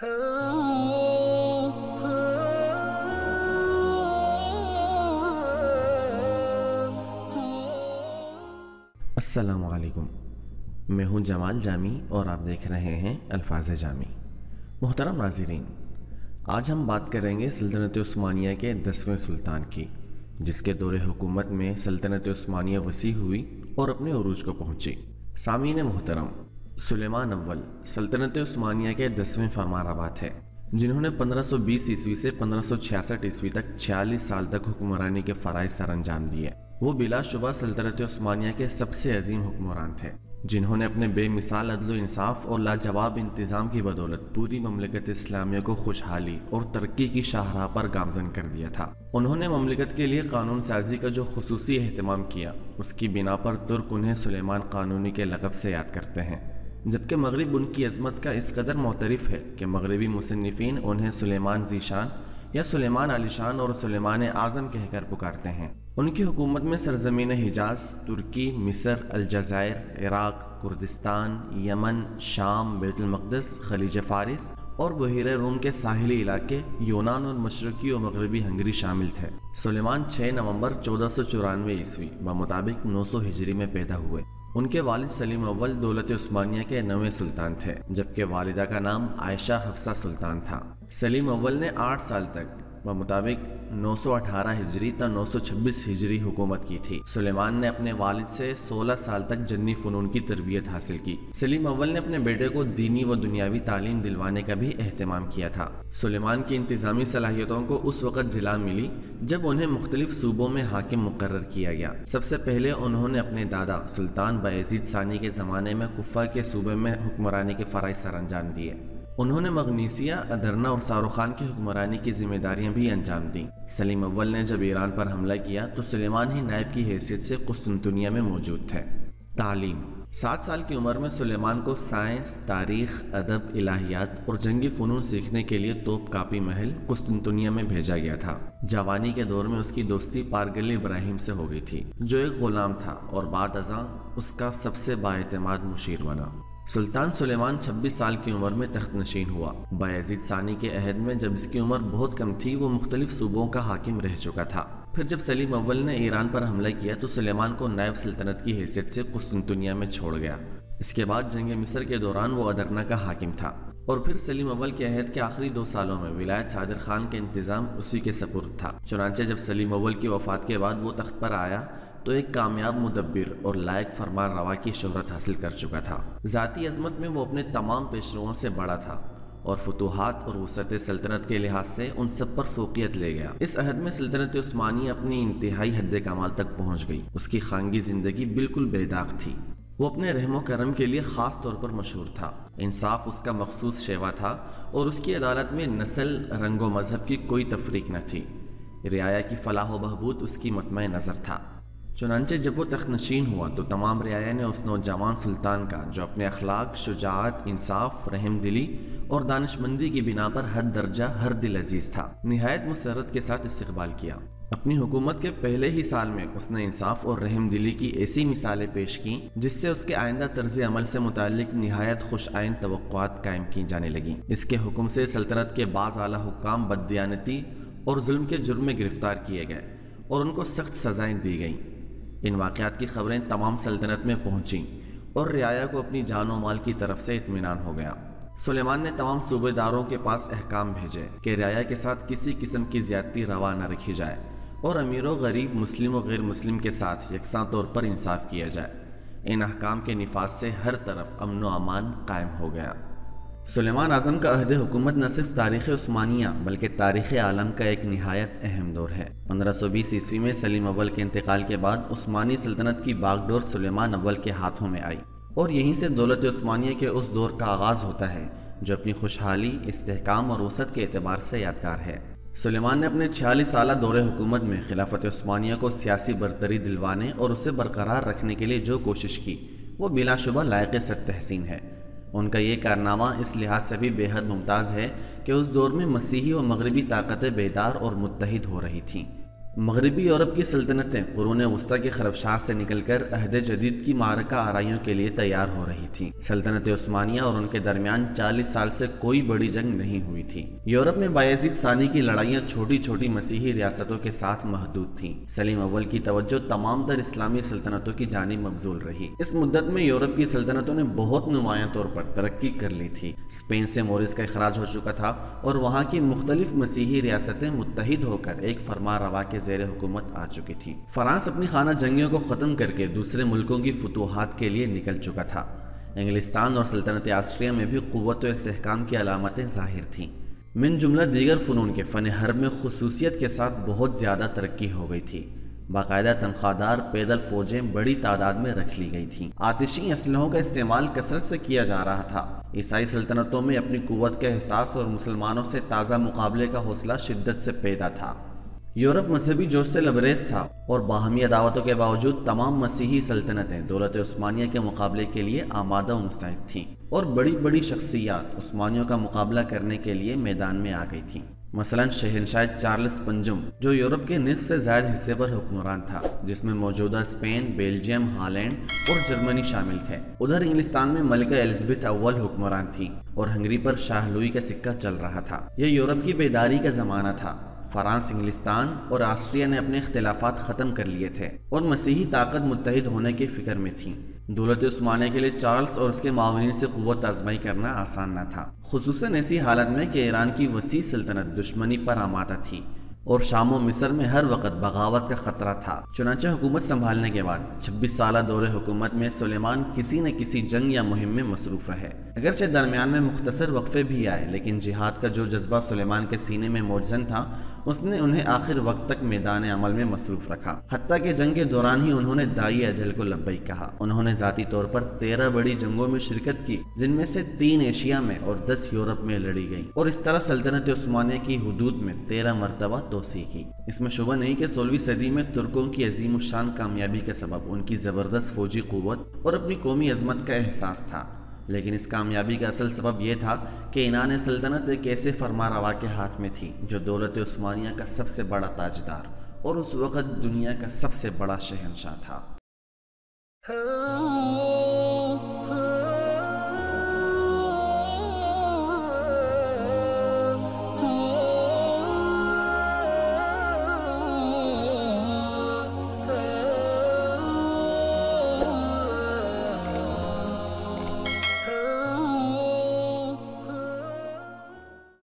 السلام علیکم، میں ہوں جمال جامی اور آپ دیکھ رہے ہیں الفاظ جامی۔ محترم ناظرین، آج ہم بات کریں گے سلطنت عثمانیہ کے 10ویں سلطان کی، جس کے دور حکومت میں سلطنت عثمانیہ وسیع ہوئی اور اپنے عروج کو پہنچی۔ سامعین محترم، سلیمان اول سلطنت عثمانیہ کے 10ویں فرمانروا تھے، جنہوں نے 1520 عیسوی سے 1566 عیسوی تک 46 سال تک حکمرانی کے فرائض سر انجام دیے۔ وہ بلا شبہ سلطنت عثمانیہ کے سب سے عظیم حکمران تھے، جنہوں نے اپنے بے مثال عدل و انصاف اور لاجواب انتظام کی بدولت پوری مملکت اسلامیہ کو خوشحالی اور ترقی کی شاہراہ پر گامزن کر دیا تھا۔ انہوں نے مملکت کے لیے قانون سازی کا جو خصوصی اہتمام کیا، اس کی بنا پر ترک انہیں سلیمان قانونی کے لقب سے یاد کرتے ہیں، جبکہ مغرب ان کی عظمت کا اس قدر معترف ہے کہ مغربی مصنفین انہیں سلیمان ذی شان یا سلیمان عالی شان اور سلیمان اعظم کہہ کر پکارتے ہیں۔ ان کی حکومت میں سرزمین حجاز، ترکی، مصر، الجزائر، عراق، کردستان، یمن، شام، بیت المقدس، خلیج فارس اور بحیرہ روم کے ساحلی علاقے، یونان اور مشرقی و مغربی ہنگری شامل تھے۔ سلیمان 6 نومبر 1494 عیسوی بمطابق 900 ہجری میں پیدا ہوئے۔ ان کے والد سلیم اول دولت عثمانیہ کے 9ویں سلطان تھے، جبکہ والدہ کا نام عائشہ حفصہ سلطان تھا۔ سلیم اول نے 8 سال تک بمطابق 918 ہجری تا 926 ہجری حکومت کی تھی۔ سلیمان نے اپنے والد سے 16 سال تک جنی فنون کی تربیت حاصل کی۔ سلیم اول نے اپنے بیٹے کو دینی و دنیاوی تعلیم دلوانے کا بھی اہتمام کیا تھا۔ سلیمان کی انتظامی صلاحیتوں کو اس وقت جلا ملی جب انہیں مختلف صوبوں میں حاکم مقرر کیا گیا۔ سب سے پہلے انہوں نے اپنے دادا سلطان بایزید ثانی کے زمانے میں کفہ کے صوبے میں حکمرانی کے فرائض سر انجام دیے۔ انہوں نے مغنیسیہ، ادرنا اور ساروخان کی حکمرانی کی ذمہ داریاں بھی انجام دیں۔ سلیم اول نے جب ایران پر حملہ کیا تو سلیمان ہی نائب کی حیثیت سے قسطنطنیہ میں موجود تھے۔ تعلیم: 7 سال کی عمر میں سلیمان کو سائنس، تاریخ، ادب، الہیات اور جنگی فنون سیکھنے کے لیے توپ کاپی محل قسطنطنیہ میں بھیجا گیا تھا۔ جوانی کے دور میں اس کی دوستی پارگل ابراہیم سے ہو گئی تھی، جو ایک غلام تھا اور بعد ازاں اس کا سب سے بااعتماد مشیر بنا۔ سلطان سلیمان 26 سال کی عمر میں تخت نشین ہوا۔ بایزید ثانی کے عہد میں جب اس کی عمر بہت کم تھی، وہ مختلف صوبوں کا حاکم رہ چکا تھا۔ پھر جب سلیم اول نے ایران پر حملہ کیا تو سلیمان کو نائب سلطنت کی حیثیت سے قسطنطنیہ میں چھوڑ گیا۔ اس کے بعد جنگ مصر کے دوران وہ ادرنا کا حاکم تھا، اور پھر سلیم اول کے عہد کے آخری 2 سالوں میں ولایت صادر خان کے انتظام اسی کے سپرد تھا۔ چنانچہ جب سلیم اول کی وفات کے بعد وہ تخت پر آیا تو ایک کامیاب مدبر اور لائق فرمان روا کی شہرت حاصل کر چکا تھا۔ ذاتی عظمت میں وہ اپنے تمام پیشروؤں سے بڑا تھا اور فتوحات اور وسعت سلطنت کے لحاظ سے ان سب پر فوقیت لے گیا۔ اس عہد میں سلطنت عثمانی اپنی انتہائی حد کمال تک پہنچ گئی۔ اس کی خانگی زندگی بالکل بے داغ تھی۔ وہ اپنے رحم و کرم کے لیے خاص طور پر مشہور تھا۔ انصاف اس کا مخصوص شیوا تھا اور اس کی عدالت میں نسل، رنگ و مذہب کی کوئی تفریق نہ تھی۔ رعایا کی فلاح و بہبود اس کی مطمع نظر تھا۔ چنانچہ جب وہ تخت نشین ہوا تو تمام رعایا نے اس نوجوان سلطان کا، جو اپنے اخلاق، شجاعت، انصاف، رحم دلی اور دانش مندی کی بنا پر حد درجہ ہر دل عزیز تھا، نہایت مسرت کے ساتھ استقبال کیا۔ اپنی حکومت کے پہلے ہی سال میں اس نے انصاف اور رحم دلی کی ایسی مثالیں پیش کیں جس سے اس کے آئندہ طرز عمل سے متعلق نہایت خوش آئند توقعات قائم کی جانے لگیں۔ اس کے حکم سے سلطنت کے بعض اعلیٰ حکام بددیانتی اور ظلم کے جرم میں گرفتار کیے گئے اور ان کو سخت سزائیں دی گئیں۔ ان واقعات کی خبریں تمام سلطنت میں پہنچیں اور رعایا کو اپنی جان و مال کی طرف سے اطمینان ہو گیا۔ سلیمان نے تمام صوبے داروں کے پاس احکام بھیجے کہ رعایا کے ساتھ کسی قسم کی زیادتی روا نہ رکھی جائے اور امیر و غریب، مسلم و غیر مسلم کے ساتھ یکساں طور پر انصاف کیا جائے۔ ان احکام کے نفاذ سے ہر طرف امن و امان قائم ہو گیا۔ سلیمان اعظم کا عہد حکومت نہ صرف تاریخ عثمانیہ بلکہ تاریخ عالم کا ایک نہایت اہم دور ہے۔ 1520 عیسوی میں سلیم اول کے انتقال کے بعد عثمانی سلطنت کی باغ ڈور سلیمان اول کے ہاتھوں میں آئی، اور یہیں سے دولت عثمانیہ کے اس دور کا آغاز ہوتا ہے جو اپنی خوشحالی، استحکام اور وسعت کے اعتبار سے یادگار ہے۔ سلیمان نے اپنے 46 سالہ دور حکومت میں خلافت عثمانیہ کو سیاسی برتری دلوانے اور اسے برقرار رکھنے کے لیے جو کوشش کی وہ بلا شبہ لائق صد تحسین ہے۔ ان کا یہ کارنامہ اس لحاظ سے بھی بے حد ممتاز ہے کہ اس دور میں مسیحی و مغربی طاقتیں بیدار اور متحد ہو رہی تھیں۔ مغربی یورپ کی سلطنتیں قرون وسطیٰ کی خرابشار سے نکل کر عہد جدید کی معرکہ آرائیوں کے لیے تیار ہو رہی تھیں۔ سلطنت عثمانیہ اور ان کے درمیان 40 سال سے کوئی بڑی جنگ نہیں ہوئی تھی۔ یورپ میں بایزید ثانی کی لڑائیاں چھوٹی چھوٹی مسیحی ریاستوں کے ساتھ محدود تھیں۔ سلیم اول کی توجہ تمام تر اسلامی سلطنتوں کی جانب مبذول رہی۔ اس مدت میں یورپ کی سلطنتوں نے بہت نمایاں طور پر ترقی کر لی تھی۔ اسپین سے مورس کا اخراج ہو چکا تھا اور وہاں کی مختلف مسیحی ریاستیں متحد ہو کر ایک فرمان روا کے زیر حکومت آ چکی تھی۔ فرانس اپنی خانہ جنگیوں کو ختم کر کے دوسرے ملکوں کی فتوحات کے لیے نکل چکا تھا۔ انگلستان اور سلطنت آسٹریا میں بھی قوت و استحکام کی علامتیں ظاہر تھیں۔ من جملہ دیگر فنون کے فن حرب میں خصوصیت کے ساتھ بہت زیادہ ترقی ہو گئی تھی۔ باقاعدہ تنخواہ دار پیدل فوجیں بڑی تعداد میں رکھ لی گئی تھیں۔ آتشی اسلحوں کا استعمال کثرت سے کیا جا رہا تھا۔ عیسائی سلطنتوں میں اپنی قوت کا احساس اور مسلمانوں سے تازہ مقابلے کا حوصلہ شدت سے پیدا تھا۔ یورپ مذہبی جوش سے لبریز تھا اور باہمی عداوتوں کے باوجود تمام مسیحی سلطنتیں دولت عثمانیہ کے مقابلے کے لیے آمادہ و مستعد تھیں اور بڑی بڑی شخصیات عثمانیوں کا مقابلہ کرنے کے لیے میدان میں آ گئی تھیں۔ مثلا شہنشاہ چارلس پنجم جو یورپ کے نصف سے زائد حصے پر حکمران تھا، جس میں موجودہ اسپین، بیلجیم، ہالینڈ اور جرمنی شامل تھے۔ ادھر انگلستان میں ملکہ الزبتھ اول حکمران تھی اور ہنگری پر شاہ لوئی کا سکہ چل رہا تھا۔ یہ یورپ کی بیداری کا زمانہ تھا۔ فرانس، انگلستان اور آسٹریا نے اپنے اختلافات ختم کر لیے تھے اور مسیحی طاقت متحد ہونے کی فکر میں تھیں۔ دولت عثمانیہ کے لیے چارلس اور اس کے معاونین سے قوت آزمائی کرنا آسان نہ تھا، خصوصاً ایسی حالت میں کہ ایران کی وسیع سلطنت دشمنی پر آمادہ تھی اور شام و مصر میں ہر وقت بغاوت کا خطرہ تھا۔ چنانچہ حکومت سنبھالنے کے بعد 26 سالہ دور حکومت میں سلیمان کسی نہ کسی جنگ یا مہم میں مصروف رہے۔ اگرچہ درمیان میں مختصر وقفے بھی آئے، لیکن جہاد کا جو جذبہ سلیمان کے سینے میں موجزن تھا اس نے انہیں آخر وقت تک میدان عمل میں مصروف رکھا۔ حتیٰ کہ جنگ کے دوران ہی انہوں نے دائی اجل کو لبیک کہا۔ انہوں نے ذاتی طور پر 13 بڑی جنگوں میں شرکت کی، جن میں سے 3 ایشیا میں اور 10 یورپ میں لڑی گئیں، اور اس طرح سلطنت عثمانیہ کی حدود میں 13 مرتبہ توسیع کی۔ اس میں شبہ نہیں کہ 16ویں صدی میں ترکوں کی عظیم الشان کامیابی کا سبب ان کی زبردست فوجی قوت اور اپنی قومی عظمت کا احساس تھا، لیکن اس کامیابی کا اصل سبب یہ تھا کہ عنان سلطنت ایک ایسے فرمانروا کے ہاتھ میں تھی جو دولت عثمانیہ کا سب سے بڑا تاجدار اور اس وقت دنیا کا سب سے بڑا شہنشاہ تھا۔